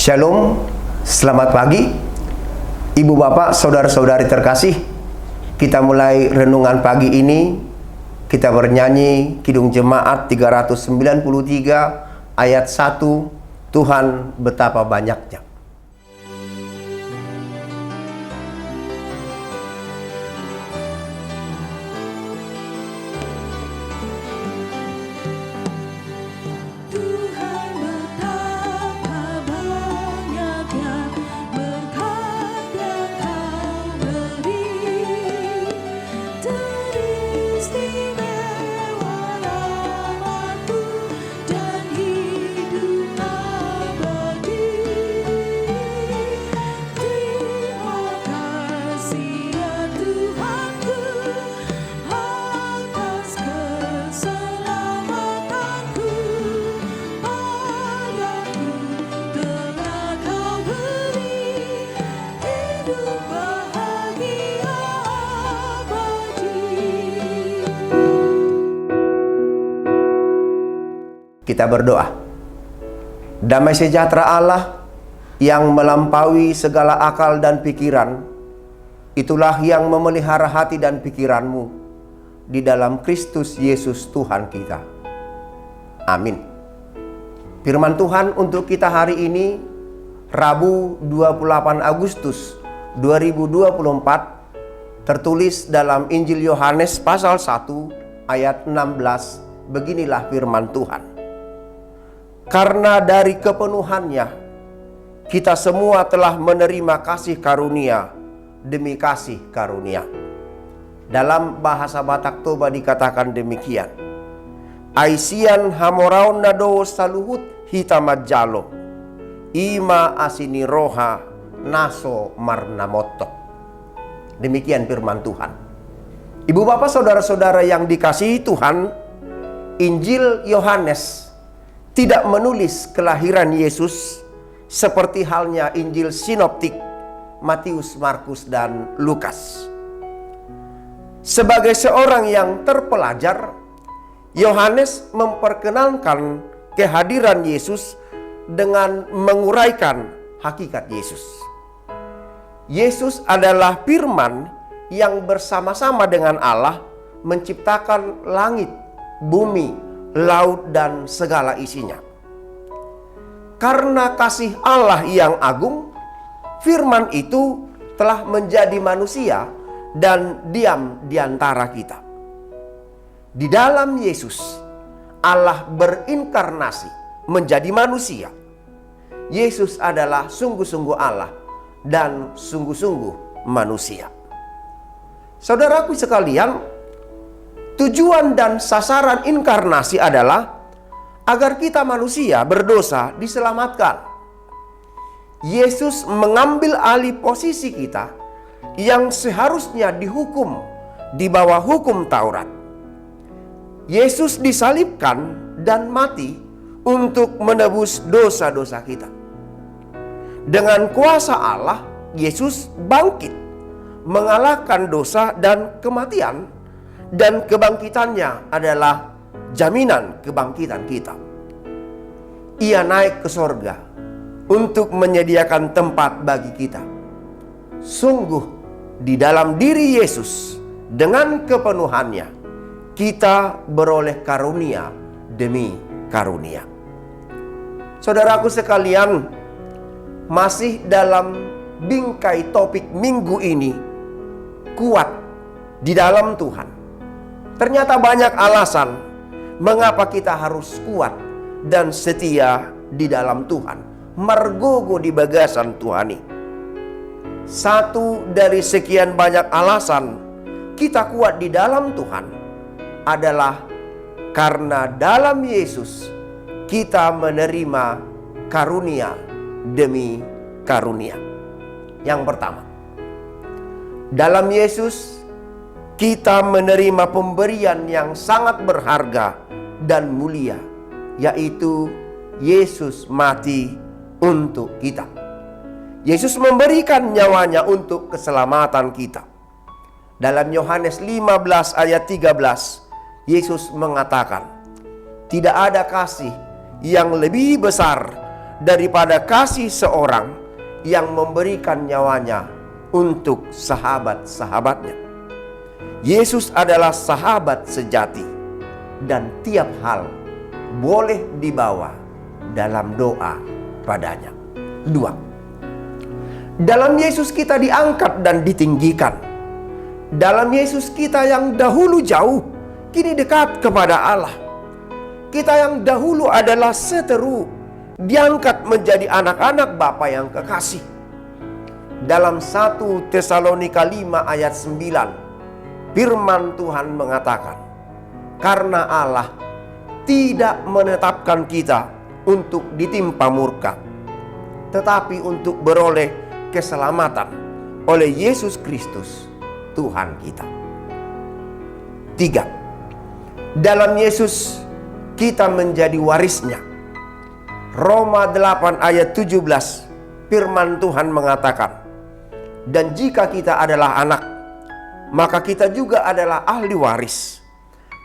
Shalom, selamat pagi Ibu Bapak, Saudara-saudari terkasih. Kita mulai renungan pagi ini. Kita bernyanyi Kidung Jemaat 393 ayat 1, Tuhan betapa banyaknya. Kita berdoa. Damai sejahtera Allah yang melampaui segala akal dan pikiran, itulah yang memelihara hati dan pikiranmu di dalam Kristus Yesus Tuhan kita. Amin. Firman Tuhan untuk kita hari ini, Rabu 28 Agustus 2024, tertulis dalam Injil Yohanes pasal 1 ayat 16. Beginilah firman Tuhan. Karena dari kepenuhannya, kita semua telah menerima kasih karunia demi kasih karunia. Dalam bahasa Batak Toba dikatakan demikian. Aisian hamoraun nado saluhut hitamat jalo. Ima asini roha naso marnamoto. Demikian firman Tuhan. Ibu bapak saudara-saudara yang dikasihi Tuhan, Injil Yohanes tidak menulis kelahiran Yesus seperti halnya Injil Sinoptik Matius, Markus, dan Lukas. Sebagai seorang yang terpelajar, Yohanes memperkenalkan kehadiran Yesus dengan menguraikan hakikat Yesus. Yesus adalah firman yang bersama-sama dengan Allah menciptakan langit, bumi, laut, dan segala isinya. Karena kasih Allah yang agung, firman itu telah menjadi manusia dan diam di antara kita. Di dalam Yesus, Allah berinkarnasi menjadi manusia. Yesus adalah sungguh-sungguh Allah dan sungguh-sungguh manusia. Saudaraku sekalian, tujuan dan sasaran inkarnasi adalah agar kita manusia berdosa diselamatkan. Yesus mengambil alih posisi kita yang seharusnya dihukum di bawah hukum Taurat. Yesus disalibkan dan mati untuk menebus dosa-dosa kita. Dengan kuasa Allah, Yesus bangkit, mengalahkan dosa dan kematian, dan kebangkitannya adalah jaminan kebangkitan kita. Ia naik ke sorga untuk menyediakan tempat bagi kita. Sungguh di dalam diri Yesus, dengan kepenuhannya, kita beroleh karunia demi karunia. Saudaraku sekalian, masih dalam bingkai topik minggu ini, kuat di dalam Tuhan. Ternyata banyak alasan mengapa kita harus kuat dan setia di dalam Tuhan, mergogo di bagasan Tuhani. Satu dari sekian banyak alasan kita kuat di dalam Tuhan adalah karena dalam Yesus kita menerima karunia demi karunia. Yang pertama, dalam Yesus kita menerima pemberian yang sangat berharga dan mulia, yaitu Yesus mati untuk kita. Yesus memberikan nyawanya untuk keselamatan kita. Dalam Yohanes 15 ayat 13, Yesus mengatakan, tidak ada kasih yang lebih besar daripada kasih seorang yang memberikan nyawanya untuk sahabat-sahabatnya. Yesus adalah sahabat sejati dan tiap hal boleh dibawa dalam doa padanya. 2. Dalam Yesus kita diangkat dan ditinggikan. Dalam Yesus kita yang dahulu jauh, kini dekat kepada Allah. Kita yang dahulu adalah seteru, diangkat menjadi anak-anak Bapa yang kekasih. Dalam 1 Tesalonika 5 ayat 9, firman Tuhan mengatakan, karena Allah tidak menetapkan kita untuk ditimpa murka, tetapi untuk beroleh keselamatan oleh Yesus Kristus Tuhan kita. 3. Dalam Yesus kita menjadi warisnya. Roma 8 ayat 17, firman Tuhan mengatakan, dan jika kita adalah anak, maka kita juga adalah ahli waris.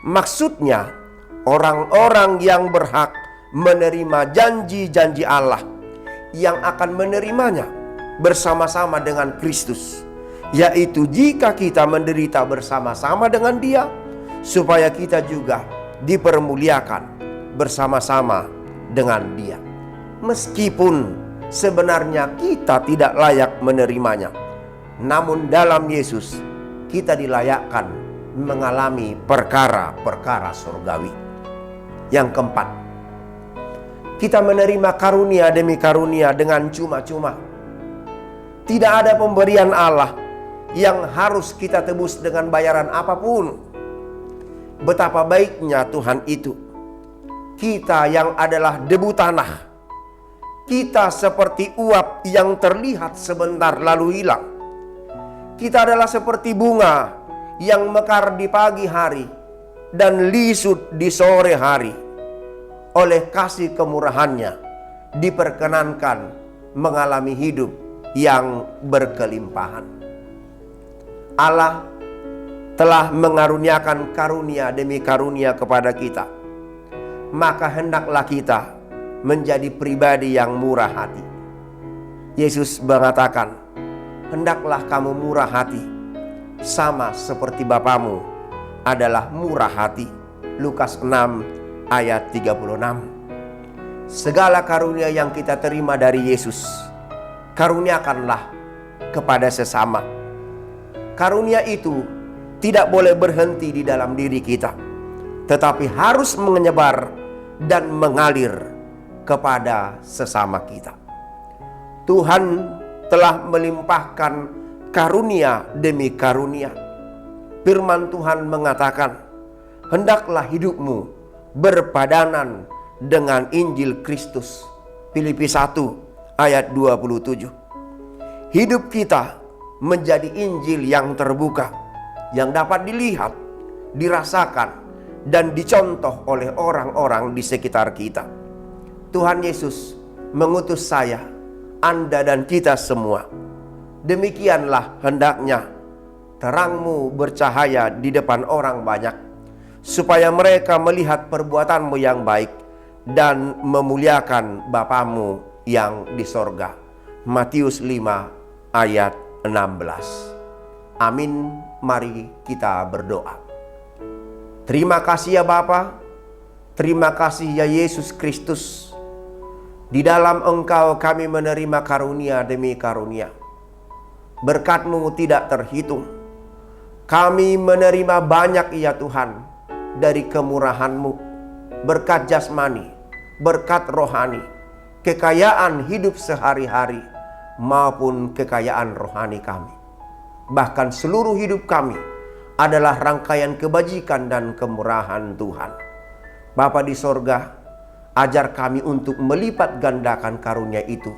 Maksudnya, orang-orang yang berhak menerima janji-janji Allah yang akan menerimanya bersama-sama dengan Kristus, yaitu jika kita menderita bersama-sama dengan Dia, supaya kita juga dipermuliakan bersama-sama dengan Dia. Meskipun sebenarnya kita tidak layak menerimanya, namun dalam Yesus kita dilayakkan mengalami perkara-perkara surgawi. Yang keempat, kita menerima karunia demi karunia dengan cuma-cuma. Tidak ada pemberian Allah yang harus kita tebus dengan bayaran apapun. Betapa baiknya Tuhan itu. Kita yang adalah debu tanah, kita seperti uap yang terlihat sebentar lalu hilang. Kita adalah seperti bunga yang mekar di pagi hari dan lisut di sore hari. Oleh kasih kemurahannya diperkenankan mengalami hidup yang berkelimpahan. Allah telah mengaruniakan karunia demi karunia kepada kita. Maka hendaklah kita menjadi pribadi yang murah hati. Yesus mengatakan, hendaklah kamu murah hati, sama seperti Bapamu adalah murah hati. Lukas 6 ayat 36. Segala karunia yang kita terima dari Yesus, karuniakanlah kepada sesama. Karunia itu tidak boleh berhenti di dalam diri kita, tetapi harus menyebar dan mengalir kepada sesama kita. Tuhan telah melimpahkan karunia demi karunia. Firman Tuhan mengatakan, hendaklah hidupmu berpadanan dengan Injil Kristus. Filipi 1 ayat 27. Hidup kita menjadi Injil yang terbuka, yang dapat dilihat, dirasakan, dan dicontoh oleh orang-orang di sekitar kita. Tuhan Yesus mengutus saya, Anda dan kita semua. Demikianlah hendaknya terangmu bercahaya di depan orang banyak, supaya mereka melihat perbuatanmu yang baik dan memuliakan Bapamu yang di sorga. Matius 5 ayat 16. Amin. Mari kita berdoa. Terima kasih ya Bapa, terima kasih ya Yesus Kristus. Di dalam Engkau kami menerima karunia demi karunia. Berkat-Mu tidak terhitung. Kami menerima banyak ya Tuhan dari kemurahan-Mu, berkat jasmani, berkat rohani, kekayaan hidup sehari-hari, maupun kekayaan rohani kami. Bahkan seluruh hidup kami adalah rangkaian kebajikan dan kemurahan Tuhan. Bapa di sorga, ajar kami untuk melipat gandakan karunia itu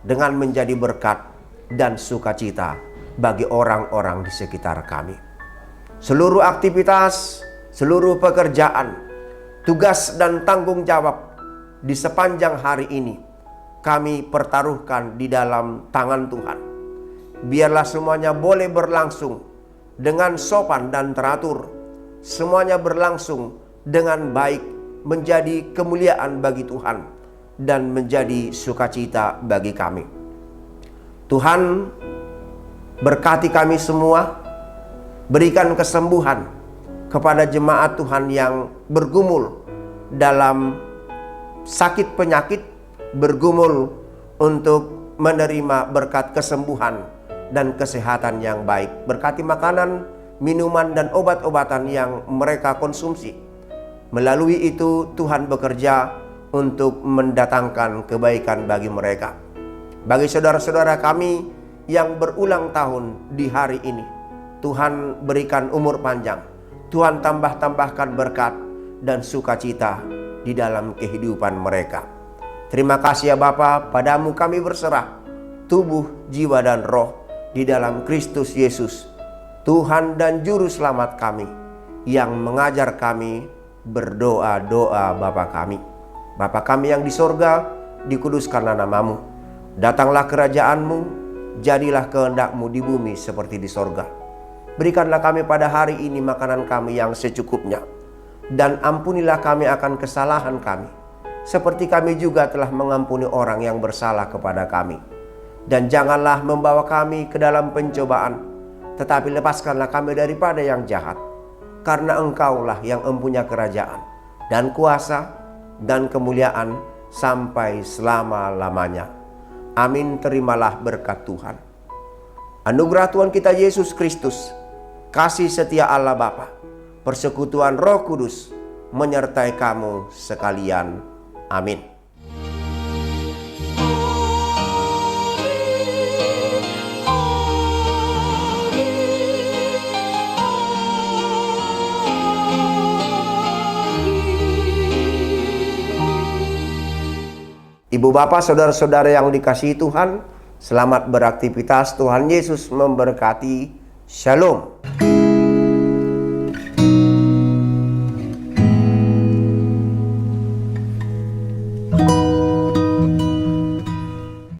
dengan menjadi berkat dan sukacita bagi orang-orang di sekitar kami. Seluruh aktivitas, seluruh pekerjaan, tugas dan tanggung jawab di sepanjang hari ini kami pertaruhkan di dalam tangan Tuhan. Biarlah semuanya boleh berlangsung dengan sopan dan teratur. Semuanya berlangsung dengan baik, menjadi kemuliaan bagi Tuhan. dan menjadi sukacita bagi kami. Tuhan, berkati kami semua, berikan kesembuhan kepada jemaat Tuhan yang bergumul dalam sakit penyakit, bergumul untuk menerima berkat kesembuhan dan kesehatan yang baik. Berkati makanan, minuman, dan obat-obatan yang mereka konsumsi. Melalui itu Tuhan bekerja untuk mendatangkan kebaikan bagi mereka. Bagi saudara-saudara kami yang berulang tahun di hari ini, Tuhan berikan umur panjang, Tuhan tambahkan berkat dan sukacita di dalam kehidupan mereka. Terima kasih ya Bapa, padamu kami berserah tubuh, jiwa, dan roh di dalam Kristus Yesus, Tuhan dan Juru Selamat kami, yang mengajar kami berdoa-doa Bapa kami. Bapa kami yang di sorga, dikuduskanlah namamu. Datanglah kerajaanmu, jadilah kehendak-mu di bumi seperti di sorga. Berikanlah kami pada hari ini makanan kami yang secukupnya. Dan ampunilah kami akan kesalahan kami, seperti kami juga telah mengampuni orang yang bersalah kepada kami. Dan janganlah membawa kami ke dalam pencobaan, tetapi lepaskanlah kami daripada yang jahat. Karena Engkaulah yang mempunyai kerajaan dan kuasa dan kemuliaan sampai selama-lamanya. Amin. Terimalah berkat Tuhan. Anugerah Tuhan kita Yesus Kristus, kasih setia Allah Bapa, persekutuan Roh Kudus menyertai kamu sekalian. Amin. Ibu bapak, saudara-saudara yang dikasihi Tuhan, selamat beraktivitas. Tuhan Yesus memberkati. Shalom.